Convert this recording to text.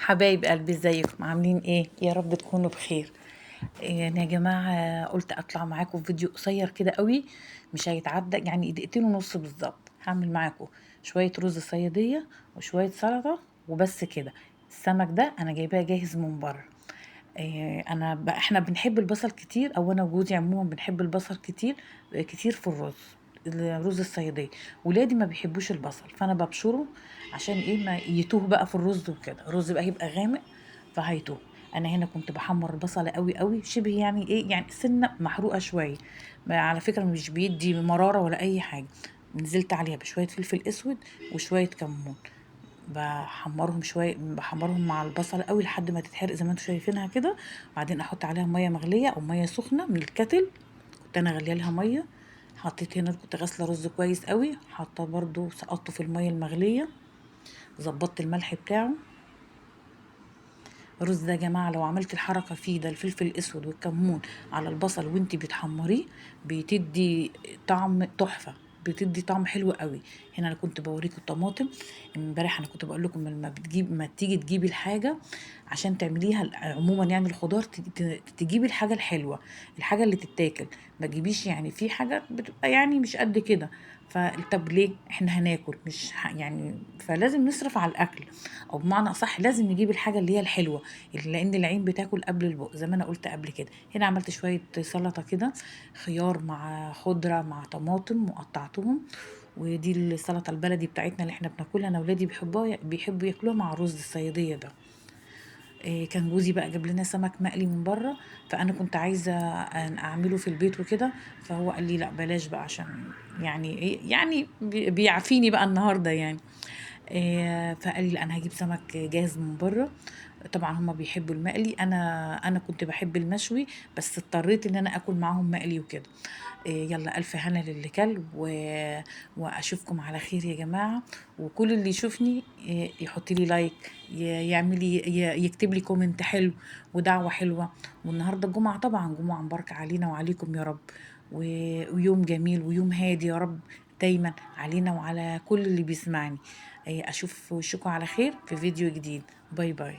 حبايب قلبي، ازيكم؟ عاملين ايه؟ يا رب تكونوا بخير. يعني يا جماعة قلت اطلع معاكم في فيديو قصير كده قوي، مش هيتعدى يعني دقيقتين ونص بالظبط. هعمل معاكم شوية رز صيادية وشوية سلطة وبس كده. السمك ده انا جايباه جاهز من بره. احنا بنحب البصل كتير، او انا وجوزي عموما بنحب البصل كتير كتير في الرز الصياديه. ولادي ما بيحبوش البصل، فانا ببشره عشان ايه ما يتوه بقى في الرز وكده. الرز بقى هيبقى غامق فهيتوه. انا هنا كنت بحمر البصله قوي قوي، شبه يعني ايه، يعني سنه محروقه شويه. على فكره مش بيدي مراره ولا اي حاجه. نزلت عليها بشويه فلفل اسود وشويه كمون. بحمرهم مع البصل قوي لحد ما تتحرق زي ما انتم شايفينها كده. وبعدين احط عليها ميه مغليه او ميه سخنه من الكتل. كنت انا غاليه لها ميه. حطيت هنا، كنت غاسله رز كويس قوي، حاطه برضو سقطته في الميه المغليه. ظبطت الملح بتاعه. الرز ده يا جماعه لو عملت الحركه فيه ده، الفلفل الاسود والكمون على البصل وانتي بتحمريه، بتدي طعم تحفه، بتدي طعم حلو قوي. هنا انا كنت بوريكم الطماطم. امبارح انا كنت بقول لكم ما تيجي تجيبي الحاجه عشان تعمليها عموما، يعني الخضار تجيبي الحاجه الحلوه، الحاجه اللي تتاكل. ما تجيبيش يعني في حاجات بتبقى يعني مش قد كده. فطب ليه احنا هناكل مش يعني، فلازم نصرف على الاكل، او بمعنى اصح لازم نجيب الحاجه اللي هي الحلوه، لان العين بتاكل قبل البق زي ما انا قلت قبل كده. هنا عملت شويه سلطه كده، خيار مع خضره مع طماطم وقطعتهم. ودي السلطه البلدي بتاعتنا اللي احنا بناكلها، انا ولادي بيحبوا ياكلوها مع رز الصياديه ده. كان جوزي بقى جاب لنا سمك مقلي من بره، فانا كنت عايزه اعمله في البيت وكده. فهو قال لي لا بلاش بقى، عشان يعني ايه، يعني بيعافيني بقى النهارده يعني. فقال لي لا انا هجيب سمك جاهز من بره. طبعا هما بيحبوا المقلي، انا كنت بحب المشوي، بس اضطريت ان انا اكل معاهم مقلي وكده. يلا الف هنا للي كل واشوفكم على خير يا جماعه. وكل اللي يشوفني يحط لي لايك، يعمل لي يكتب لي كومنت حلو ودعوه حلوه. والنهارده الجمعه، طبعا جمعه مباركه علينا وعليكم يا رب. ويوم جميل ويوم هادي يا رب دايما علينا وعلى كل اللي بيسمعني. اشوف وشكم على خير في فيديو جديد. باي باي.